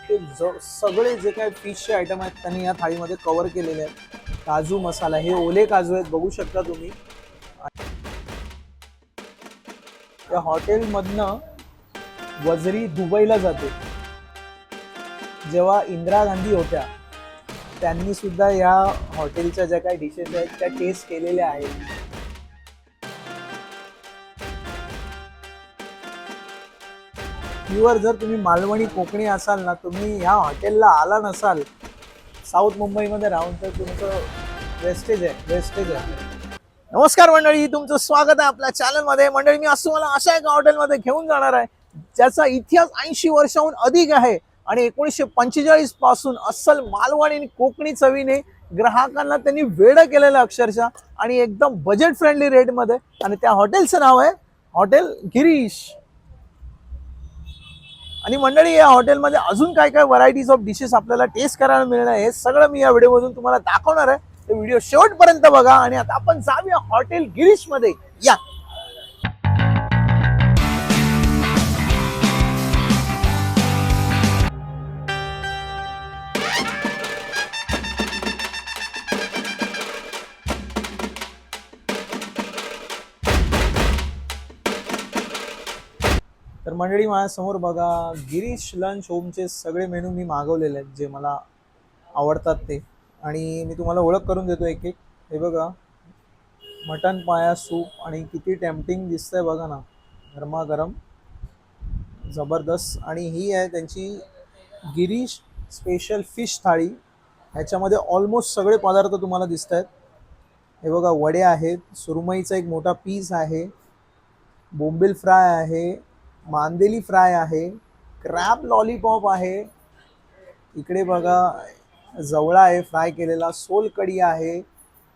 ते सगळे जे काही फिशचे आयटम आहेत त्यांनी या थाळीमध्ये कव्हर केलेले आहेत. काजू मसाला, हे ओले काजू आहेत, बघू शकता तुम्ही. त्या हॉटेलमधनं वजरी दुबईला जाते. जेव्हा इंदिरा गांधी होत्या त्यांनी सुद्धा या हॉटेलच्या ज्या काही डिशेस आहेत त्या टेस्ट केलेल्या आहेत. प्युअर जर तुम्ही मालवणी कोकणी असाल ना, तुम्ही ह्या हॉटेलला आला नसाल साऊथ मुंबईमध्ये राहून, तर तुमचं वेस्टेज आहे, वेस्टेज आहे. नमस्कार मंडळी, तुमचं स्वागत आहे आपल्या चॅनलमध्ये. मंडळी, मी आज तुम्हाला अशा एका हॉटेलमध्ये घेऊन जाणार आहे ज्याचा इतिहास 80 वर्षाहून अधिक आहे आणि 1945 पासून अस्सल मालवणी आणि कोकणी चवीने ग्राहकांना त्यांनी वेडं केलेलं अक्षरशः, आणि एकदम बजेट फ्रेंडली रेटमध्ये. आणि त्या हॉटेलचं नाव आहे हॉटेल गिरीश. आणि मंडळी, या हॉटेलमध्ये अजून काय काय व्हरायटीज ऑफ डिशेस आपल्याला टेस्ट करायला मिळणार आहे हे सगळं मी या व्हिडिओमधून तुम्हाला दाखवणार आहे. ते व्हिडिओ शेवटपर्यंत बघा. आणि आता आपण जाऊया हॉटेल गिरीश मध्ये. या. तर मंडळी, माझ्यासमोर बघा, गिरीश लंच होमचे सगळे मेनू मी मागवलेले आहेत जे मला आवडतात ते. आणि मी तुम्हाला ओळख करून देतो एक एक. हे बघा, मटन पाया सूप, आणि किती टेम्पटिंग दिसतंय बघा ना, गरमागरम, जबरदस्त. आणि ही आहे त्यांची गिरीश स्पेशल फिश थाळी. ह्याच्यामध्ये ऑलमोस्ट सगळे पदार्थ तुम्हाला दिसत आहेत. हे बघा, वडे आहेत, सुरमईचा एक मोठा पीस आहे, बोंबिल फ्राय आहे, मांदेली फ्राय आहे, क्रॅब लॉलीपॉप आहे, इकडे बघा जवळा आहे फ्राय केलेला, सोल कढी आहे,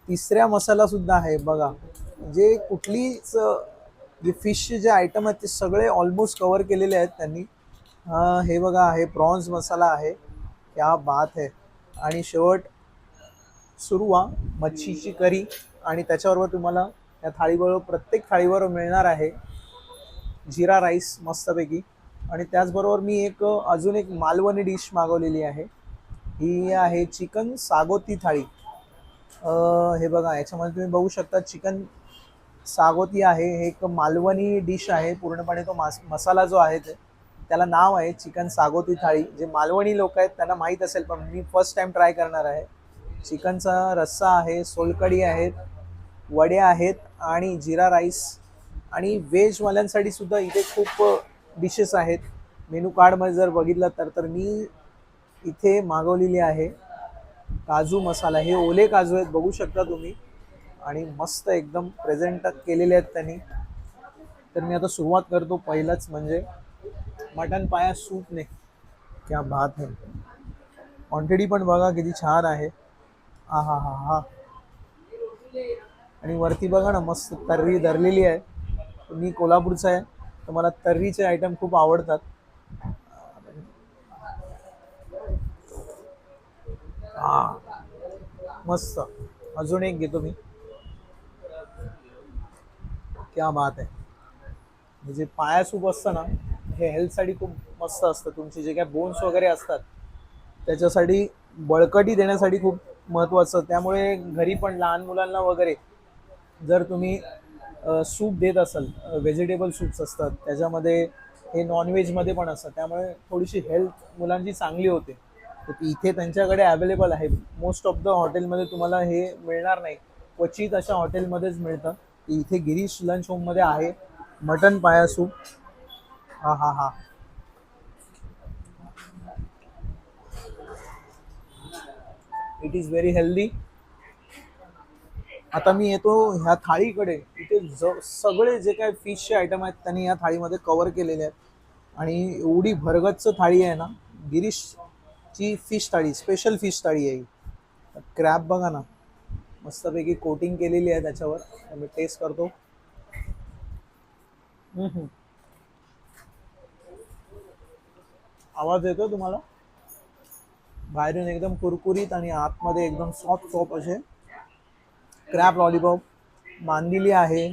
तिसऱ्या मसाला सुद्धा आहे. बघा, म्हणजे कुठलीच जे फिशचे जे आयटम आहेत ते सगळे ऑलमोस्ट कव्हर केलेले आहेत त्यांनी. हे बघा, आहे प्रॉन्स मसाला आहे, क्या बात है. आणि शेवट सुरुवा मच्छीची करी. आणि त्याच्याबरोबर तुम्हाला या थाळीबरोबर, प्रत्येक थाळीबरोबर मिळणार आहे जिरा राईस मस्तपैकी. आणि त्याचबरोबर मी अजून एक मालवणी डिश मागवलेली आहे. ही आहे चिकन सागोती थाळी. हे बघा, याच्यामध्ये तुम्ही बघू शकता चिकन सागोती आहे. हे एक मालवणी डिश आहे पूर्णपणे. तो मसाला जो आहे त्याला नाव आहे चिकन सागोती थाळी. जे मालवणी लोक आहेत त्यांना माहीत असेल, पण मी फर्स्ट टाइम ट्राय करणार आहे. चिकनचा रस्सा आहे, सोलकढी आहेत, वडे आहेत, आणि जिरा राईस. आणि व्हेजवाल्यांसाठी सुद्धा इथे खूप डिशेस आहेत. मेनू कार्डमध्ये जर बघितलं तर मी इथे मागवलेली आहे काजू मसाला. हे ओले काजू आहेत, बघू शकता तुम्ही, आणि मस्त एकदम प्रेझेंट केलेले आहेत त्यांनी. तर मी आता सुरुवात करतो पहिलंच म्हणजे मटन पाया सूपने. क्या बात है. क्वांटिटी पण बघा किती छान आहे. हा हा हा हा. आणि वरती बघा ना, मस्त तर्री धरलेली आहे. मी कोल्हापूरचा आहे तर मला तर्रीचे आयटम खूप आवडतात. मस्त. अजून एक घेतो मी. क्या बात आहे. म्हणजे पाया सूप असतं ना, हे हेल्थसाठी खूप मस्त असतं. तुमचे जे काय बोन्स वगैरे असतात त्याच्यासाठी बळकटी देण्यासाठी खूप महत्त्वाचं. त्यामुळे घरी पण लहान मुलांना वगैरे जर तुम्ही सूप देत असाल, व्हेजिटेबल सूप्स असतात त्याच्यामध्ये, हे नॉनव्हेजमध्ये पण असतात, त्यामुळे थोडीशी हेल्थ मुलांची चांगली होते. तर इथे त्यांच्याकडे अवेलेबल आहे. मोस्ट ऑफ द हॉटेलमध्ये तुम्हाला हे मिळणार नाही, क्वचित अशा हॉटेलमध्येच मिळतं. इथे गिरीश लंच होममध्ये आहे मटन पाया सूप. हा हा हा. It is very healthy. आता मी येतो ह्या थाळीकडे. इथे सगळे जे काय फिशचे आयटम आहेत त्यांनी या थाळीमध्ये कव्हर केलेले आहेत. आणि एवढी भरगच्च थाळी आहे ना, गिरीशची फिश थाळी, स्पेशल फिश थाळी आहे ही. क्रॅब बघा ना, मस्तपैकी कोटिंग केलेली आहे त्याच्यावर. मी टेस्ट करतो. आवाज येतो तुम्हाला? बाहेरून एकदम कुरकुरीत आणि आतमध्ये एकदम सॉफ्ट सॉफ्ट असे क्रॅब लॉलीपॉप. मांदिली आहे,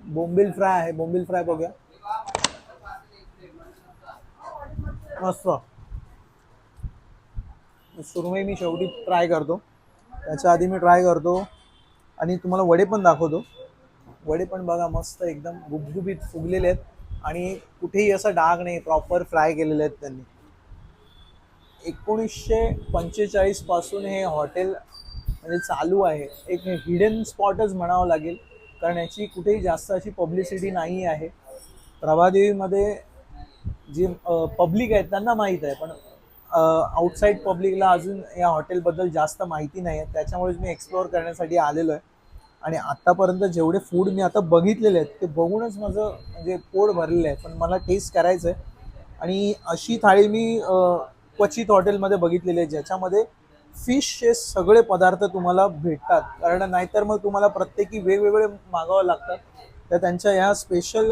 बोंबिल फ्राय आहे. बोंबिल फ्राय बघूया. मस्त. सुरमई मी शेवटी ट्राय करतो, त्याच्या आधी मी ट्राय करतो आणि तुम्हाला वडे पण दाखवतो. वडे पण बघा मस्त एकदम गुबगुबीत फुगलेले आहेत आणि कुठेही असा डाग नाही, प्रॉपर फ्राय केलेले आहेत त्यांनी. 1945 पासून हे हॉटेल म्हणजे चालू आहे. एक हिडन स्पॉटच म्हणावं लागेल, कारण याची कुठेही जास्त अशी पब्लिसिटी नाही आहे. प्रभादेवीमध्ये जी पब्लिक आहे त्यांना माहीत आहे, पण आउटसाईड पब्लिकला अजून या हॉटेलबद्दल जास्त माहिती नाही आहे. त्याच्यामुळेच मी एक्सप्लोअर करण्यासाठी आलेलो आहे. आणि आत्तापर्यंत जेवढे फूड मी आता बघितलेले आहेत ते बघूनच माझं म्हणजे पोट भरलेलं आहे, पण मला टेस्ट करायचं आहे. आणि अशी थाळी मी क्वचित हॉटेलमध्ये बघितलेली आहे ज्याच्यामध्ये फिशचे सगळे पदार्थ तुम्हाला भेटतात, कारण नाहीतर मग तुम्हाला प्रत्येकी वेगवेगळे मागावं लागतात. तर त्यांच्या ह्या स्पेशल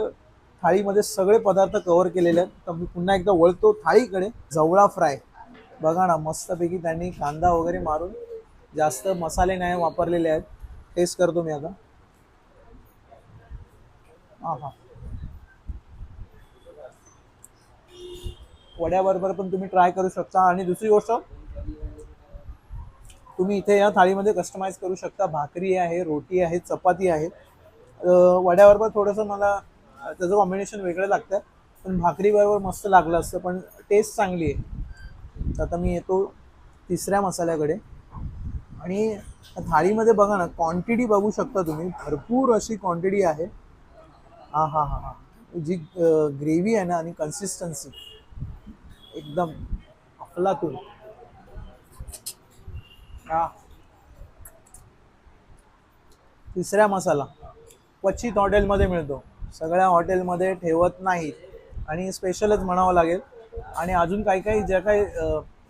थाळीमध्ये सगळे पदार्थ कव्हर केलेले आहेत. तर मी पुन्हा एकदा वळतो थाळीकडे. जवळा फ्राय बघा ना, मस्तपैकी त्यांनी कांदा वगैरे मारून जास्त मसाले नाही वापरलेले आहेत. टेस्ट करतो मी आता. हा हा. वड्याबरोबर पण तुम्ही ट्राय करू शकता. आणि दुसरी गोष्ट, तुम्ही इथे या थाळीमध्ये कस्टमाइज करू शकता. भाकरी आहे, रोटी आहे, चपाती आहे. वड्याबरोबर थोडंसं मला त्याचं कॉम्बिनेशन वेगळं लागतं, पण भाकरीबरोबर मस्त लागलं असतं, पण टेस्ट चांगली आहे. तर आता मी येतो तिसऱ्या मसाल्याकडे. आणि थाळीमध्ये बघा ना, क्वांटिटी बघू शकता तुम्ही, भरपूर अशी क्वांटिटी आहे. हा हा हा हा. जी ग्रेव्ही आहे ना आणि कन्सिस्टन्सी एकदम अफलातून. हा. तिसऱ्या मसाला क्वचित हॉटेलमध्ये मिळतो, सगळ्या हॉटेलमध्ये ठेवत नाहीत आणि स्पेशलच म्हणावं लागेल. आणि अजून काही काही ज्या काही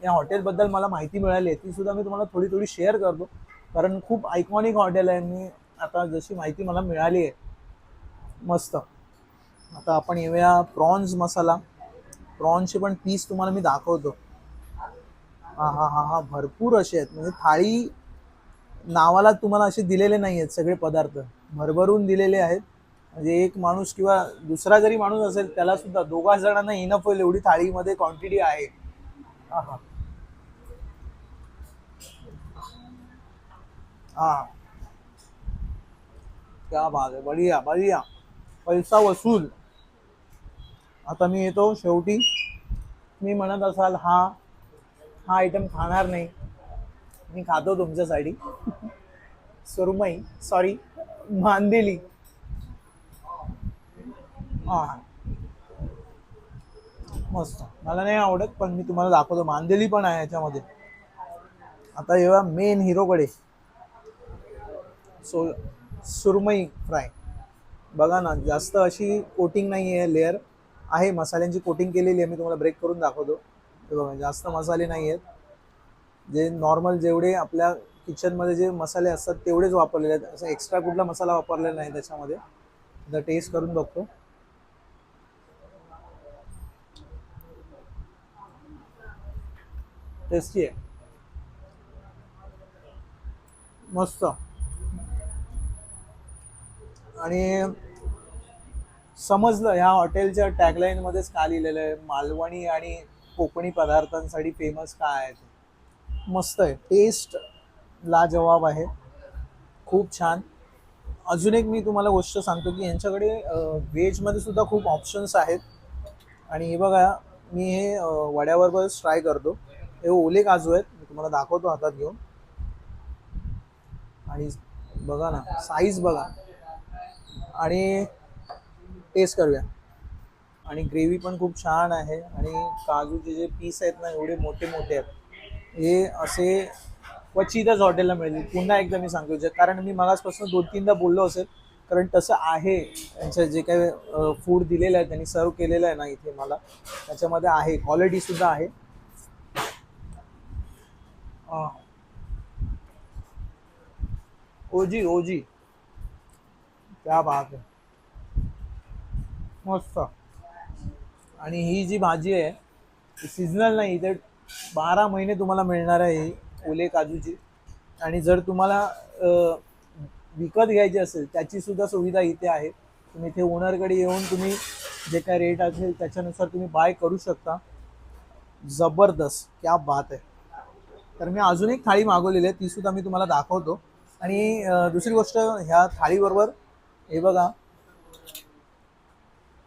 या हॉटेलबद्दल मला माहिती मिळाली आहे ती सुद्धा मी तुम्हाला थोडी थोडी शेअर करतो, कारण खूप आयकॉनिक हॉटेल आहे. मी आता जशी माहिती मला मिळाली आहे. मस्त. आता आपण येऊया प्रॉन्स मसाला. प्रॉन्सचे पण पीस तुम्हाला मी दाखवतो. हा हा हा हा. भरपूर असे आहेत, म्हणजे थाळी नावाला तुम्हाला असे दिलेले नाही आहेत, सगळे पदार्थ भरभरून दिलेले आहेत. म्हणजे एक माणूस किंवा दुसरा जरी माणूस असेल त्याला सुद्धा, दोघा जणांना इनफ होईल एवढी थाळीमध्ये क्वांटिटी आहे. हा हा हा. क्या बात आहे, बढिया बढिया. पैसा वसूल. आता मी येतो शेवटी. मी म्हणत असाल हा हा आयटम खाणार नाही, मी खातो तुमच्यासाठी. सुरमई, सॉरी, मांदेली. हा. मस्त. मला नाही आवडत, पण मी तुम्हाला दाखवतो. मांदेली पण आहे याच्यामध्ये. आता येऊया मेन हिरोकडे. सो सुरमई फ्राय बघा ना, जास्त अशी कोटिंग नाही आहे, लेअर आहे मसाल्यांची कोटिंग केलेली आहे. मी तुम्हाला ब्रेक करून दाखवतो. हे बघा, जास्त मसाले नाही आहेत. जे नॉर्मल जेवढे आपल्या किचनमध्ये जे मसाले असतात तेवढेच वापरलेले आहेत, असं एक्स्ट्रा कुठला मसाला वापरलेला नाही त्याच्यामध्ये. आता टेस्ट करून बघतो. टेस्टी आहे, मस्त. आणि समजलं ह्या हॉटेलच्या टॅगलाईन मध्येच का लिहिलेलं आहे, मालवणी आणि कोकणी पदार्थांसाठी फेमस काय आहे ते. मस्त आहे, टेस्ट लाजवाब आहे, खूप छान. अजून एक मी तुम्हाला गोष्ट सांगतो की यांच्याकडे व्हेजमध्ये सुद्धा खूप ऑप्शन्स आहेत. आणि हे बघा, मी हे वड्याबरोबरच ट्राय करतो. हे ओले काजू आहेत, मी तुम्हाला दाखवतो हातात घेऊन. आणि बघा ना, साईज बघा. आणि टेस्ट करूया. आणि ग्रेव्ही पण खूप छान आहे. आणि काजूचे जे पीस आहेत ना, एवढे मोठे मोठे आहेत. हे असे क्वचितच हॉटेलला मिळतील. पुन्हा एकदा मी सांगतो, कारण मी मगासपासून दोन तीनदा बोललो असेल, कारण तसं आहे. त्यांचं जे काही फूड दिलेलं आहे, त्यांनी सर्व केलेलं आहे ना इथे मला, त्याच्यामध्ये आहे, क्वालिटी सुद्धा आहे. ओजी ओजी. क्या बात आहे, मस्त. आणि ही जी भाजी आहे ती सीझनल नाही, इथे 12 महिने तुम्हाला मिळणार आहे ही ओले काजूची. आणि जर तुम्हाला विकत घ्यायची असेल त्याची सुद्धा सुविधा इथे आहे. तुम्ही इथे ओनरकडे येऊन तुम्ही जे काय रेट असेल त्याच्यानुसार तुम्ही बाय करू शकता. जबरदस्त, क्या बात आहे. तर मी अजून एक थाळी मागवलेली आहे, ती सुद्धा मी तुम्हाला दाखवतो. आणि दुसरी गोष्ट, ह्या थाळीबरोबर हे बघा,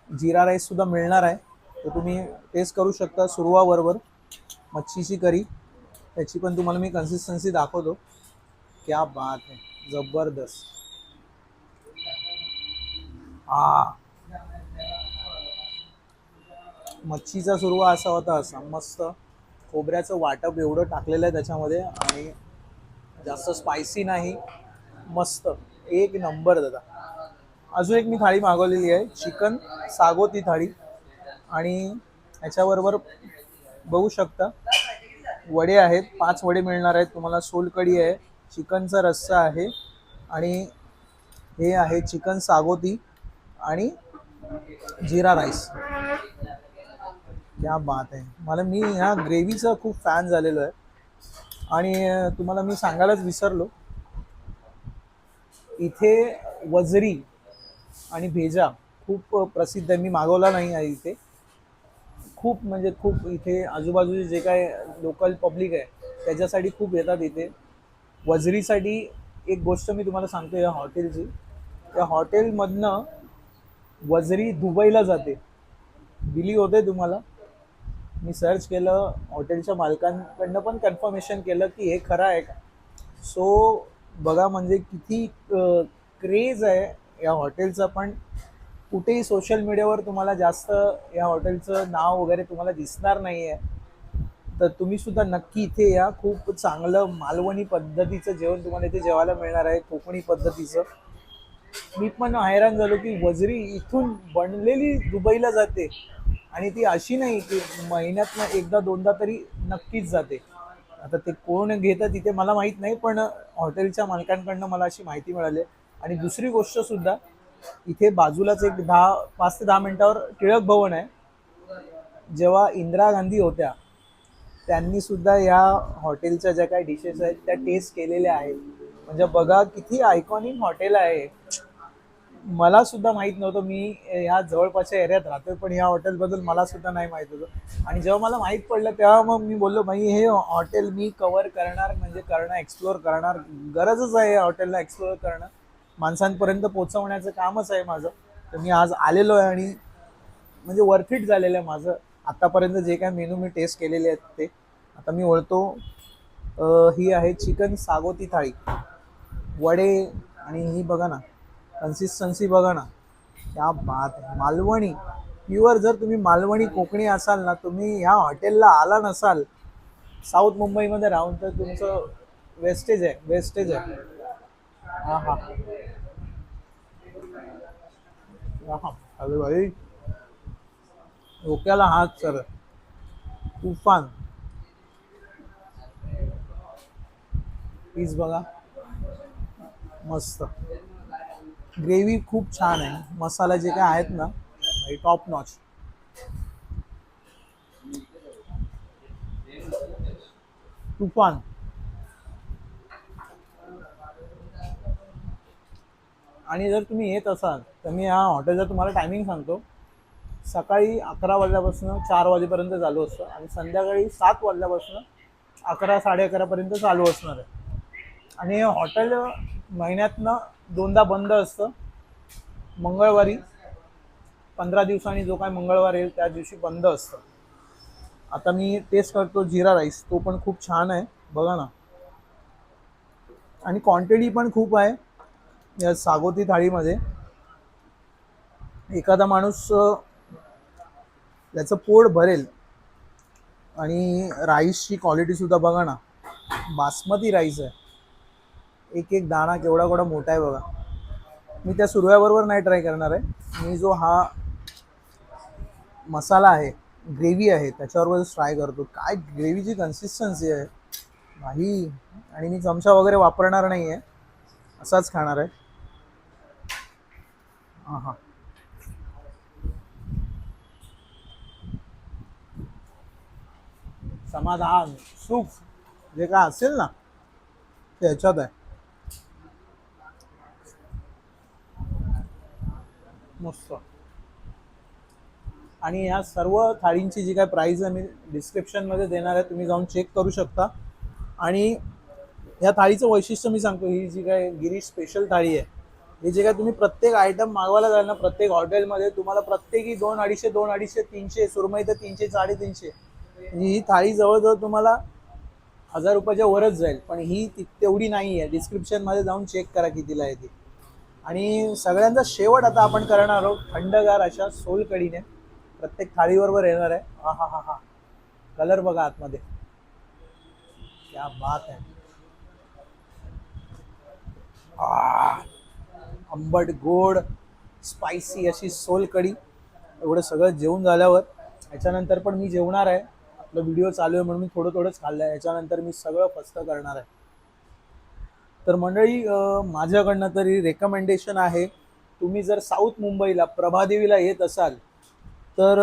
जिरा राईस सुद्धा मिळणार आहे. तर तुम्ही टेस्ट करू शकता सुरुवा बरोबर मच्छीची करी. त्याची पण तुम्हाला मी कन्सिस्टन्सी दाखवतो. क्या बात आहे, जबरदस्त. हा, मच्छीचा सुरुवा असा होता, असा मस्त खोबऱ्याचं वाटप एवढं टाकलेलं आहे त्याच्यामध्ये, आणि जास्त स्पायसी नाही, मस्त एक नंबर दादा. अजून एक मी थाळी मागवलेली आहे, चिकन सागोती थाळी. आणि याच्याबरोबर बघू शकता वडे आहेत, 5 वडे मिळणार आहेत तुम्हाला. सोलकढी आहे, चिकनचा रस्सा आहे, आणि हे आहे चिकन सागोती आणि जिरा राईस. क्या बात आहे. मी ह्या ग्रेव्हीचा खूप फॅन झालेलो आहे. आणि तुम्हाला मी सांगायलाच विसरलो, इथे वजरी आणि भेजा खूप प्रसिद्ध आहे. मी मागवला नाही आहे इथे. खूप म्हणजे खूप इथे आजूबाजूचे जे काय लोकल पब्लिक आहे त्याच्यासाठी खूप येतात इथे. वजरीसाठी एक गोष्ट मी तुम्हाला सांगतो या हॉटेलची. त्या हॉटेलमधनं वजरी दुबईला जाते. बिलीव होते तुम्हाला? मी सर्च केलं, हॉटेलच्या मालकांकडनं पण कन्फर्मेशन केलं की हे खरं आहे का. सो बघा म्हणजे किती क्रेज आहे या हॉटेलचा. पण कुठेही सोशल मीडियावर तुम्हाला जास्त या हॉटेलचं नाव वगैरे तुम्हाला दिसणार नाही आहे. तर तुम्ही सुद्धा नक्की इथे या. खूप चांगलं मालवणी पद्धतीचं जेवण तुम्हाला इथे जेवायला मिळणार आहे, कोकणी पद्धतीचं. मी पण हैराण झालो की वजरी इथून बनलेली दुबईला जाते, आणि ती अशी नाही की महिन्यातनं एकदा दोनदा तरी नक्कीच जाते. आता ते कोण घेतं तिथे मला माहीत नाही, पण हॉटेलच्या मालकांकडनं मला अशी माहिती मिळाली. आणि दुसरी गोष्ट सुद्धा, इथे बाजूलाच एक 5 ते 10 मिनिटावर टिळक भवन आहे. जेव्हा इंदिरा गांधी होत्या त्यांनी सुद्धा या हॉटेलच्या ज्या काही डिशेस आहेत त्या टेस्ट केलेल्या आहेत. म्हणजे बघा किती आयकॉनिक हॉटेल आहे. मला सुद्धा माहित नव्हतं. मी ह्या जवळपासच्या एरियात राहतोय, पण या हॉटेलबद्दल मला सुद्धा नाही माहित होतं. आणि जेव्हा मला माहित पडलं तेव्हा मग मी बोललो, भाई हे हॉटेल मी कव्हर करणार, म्हणजे करणं, एक्सप्लोअर करणार. गरजच आहे या हॉटेलला एक्सप्लोअर करणं. माणसांपर्यंत पोहोचवण्याचं कामच आहे माझं. तर मी आज आलेलो आहे, आणि म्हणजे वर्थ इट झालेलं आहे माझं. आतापर्यंत जे काय मेनू मी टेस्ट केलेले आहेत ते आता मी ओळखतो. ही आहे चिकन सागोती थाळी, वडे, आणि ही बघा ना, कन्सिस्टन्सी बघा ना, क्या बात आहे. मालवणी प्युअर. जर तुम्ही मालवणी कोकणी असाल ना, तुम्ही ह्या हॉटेलला आला नसाल साऊथ मुंबईमध्ये राहून, तर तुमचं वेस्टेज आहे, वेस्टेज आहे. हा हा हा. अरे भाई, डोक्याला हात सर, तुफान. पीस बघा, मस्त. ग्रेव्ही खूप छान आहे, मसाला जे काय आहेत ना टॉप नॉच. तुफान. आणि जर तुम्ही येत असाल तर मी ह्या हॉटेलचा तुम्हाला टायमिंग सांगतो. सकाळी 11 वाजल्यापासून 4 वाजेपर्यंत चालू असतं, आणि संध्याकाळी 7 वाजल्यापासून 11 साडे 11 पर्यंत चालू असणार आहे. आणि हे हॉटेल महिन्यातनं दोनदा बंद असतं. मंगळवारी 15 दिवसांनी जो काय मंगळवार येईल त्या दिवशी बंद असतं. आता मी टेस्ट करतो जिरा राईस, तो पण खूप छान आहे बघा ना. आणि क्वांटिटी पण खूप आहे या सागोती थाळीमध्ये. एखादा माणूस त्याचं पोट भरेल. आणि राईसची क्वालिटी सुद्धा बघा ना, बासमती राईस आहे. एक एक दाणा केवढा केवढा मोठा आहे बघा. मी त्या सुरव्याबरोबर नाही ट्राय करणार आहे. मी जो हा मसाला आहे, ग्रेव्ही आहे, त्याच्याबरोबर ट्राय करतो. काय ग्रेव्हीची कन्सिस्टन्सी आहे नाही. आणि मी चमचा वगैरे वापरणार नाही आहे, असाच खाणार आहे. हां हां. समाधान, सुख जे काय असेल ना ते ह्याच्यात आहे. मस्त. आणि ह्या सर्व थाळींची जी काय प्राईस आहे मी डिस्क्रिप्शनमध्ये देणार आहे, तुम्ही जाऊन चेक करू शकता. आणि ह्या थाळीचं वैशिष्ट्य मी सांगतो, ही जी काय गिरीश स्पेशल थाळी आहे, हे जे काय तुम्ही प्रत्येक आयटम मागवायला जाल ना प्रत्येक हॉटेलमध्ये, तुम्हाला प्रत्येकी 200-250, 250, 300, सुरमई तर 300, 350. म्हणजे ही थाळी जवळजवळ तुम्हाला 1000 रुपयाच्या वरच जाईल. पण ही तेवढी नाही आहे. डिस्क्रिप्शनमध्ये जाऊन चेक करा कितीला आहे ती. आणि सगळ्यांचा शेवट आता आपण करणार आहोत थंडगार अशा सोलकडीने, प्रत्येक थाळीबरोबर येणार आहे. हा हा हा हा, कलर बघा आतमध्ये, क्या बात आहे. आंबट गोड स्पायसी अशी सोलकढी. एवढं सगळं जेवून झाल्यावर याच्यानंतर पण मी जेवणार आहे. आपला व्हिडिओ चालू आहे म्हणून मी थोडं थोडंच खाल्लं आहे. याच्यानंतर मी सगळं फस्त करणार आहे. तर मंडळी, माझ्याकडनं तरी रेकमेंडेशन आहे, तुम्ही जर साऊथ मुंबईला प्रभादेवीला येत असाल तर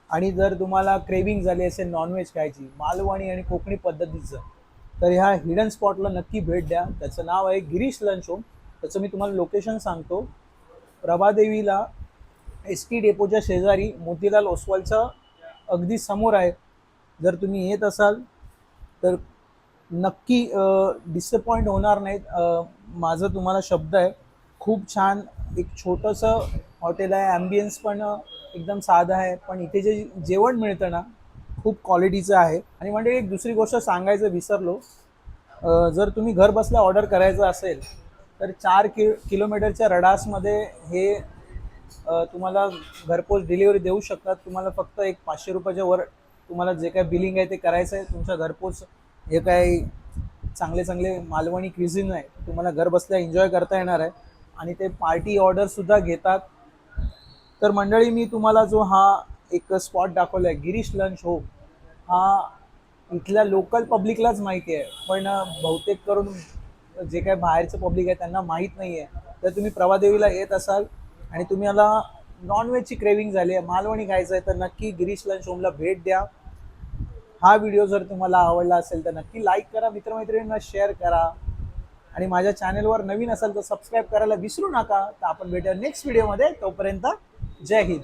आणि जर तुम्हाला क्रेविंग झाली असेल नॉनव्हेज खायची मालवणी आणि कोकणी पद्धतीचं, तर ह्या हिडन स्पॉटला नक्की भेट द्या. त्याचं नाव आहे गिरीश लंच होम. त्याचं मी तुम्हाला लोकेशन सांगतो. प्रभादेवीला एस टी डेपोच्या शेजारी मोतीलाल ओसवालच्या अगदी समोर आहे. जर तुम्ही येत असाल तर नक्की डिसअपॉइंट होणार नाहीत. माझं तुम्हाला शब्द आहे. खूप छान एक छोटंसं हॉटेल आहे. ॲम्बियन्स पण एकदम साधं आहे, पण इथे जे जेवण मिळतं ना खूप क्वालिटीचं आहे. आणि म्हणजे एक दुसरी गोष्ट सांगायचं विसरलो, जर तुम्ही घर बसल्या ऑर्डर करायचं असेल तर 4 किलोमीटरच्या रडासमध्ये हे तुम्हाला घरपोच डिलिव्हरी देऊ शकतात. तुम्हाला फक्त एक 500 रुपयाच्या वर तुम्हाला जे काय बिलिंग आहे ते करायचं आहे. तुमच्या घरपोच हे काही चांगले चांगले मालवणी क्विझिन आहे तुम्हाला घर बसल्या एन्जॉय करता येणार आहे. आणि ते पार्टी ऑर्डरसुद्धा घेतात. तर मंडळी, मी तुम्हाला जो हा एक स्पॉट दाखवला आहे गिरीश लंच होम, हा इथल्या लोकल पब्लिकलाच माहिती आहे, पण बहुतेक करून जे काय बाहेरचं पब्लिक आहे त्यांना माहीत नाही आहे. तर तुम्ही प्रभादेवीला येत असाल आणि तुम्हाला नॉनव्हेजची क्रेविंग झाली आहे, मालवणी खायचं आहे, तर नक्की गिरीश लंच होमला भेट द्या. हा व्हिडिओ जर तुम्हाला आवडला असेल तर नक्की लाईक करा, मित्रमैत्रिणींना शेअर करा आणि माझ्या चॅनलवर नवीन असाल तर सबस्क्राईब करायला विसरू नका. तर आपण भेटूया नेक्स्ट व्हिडिओमध्ये. तोपर्यंत जय हिंद.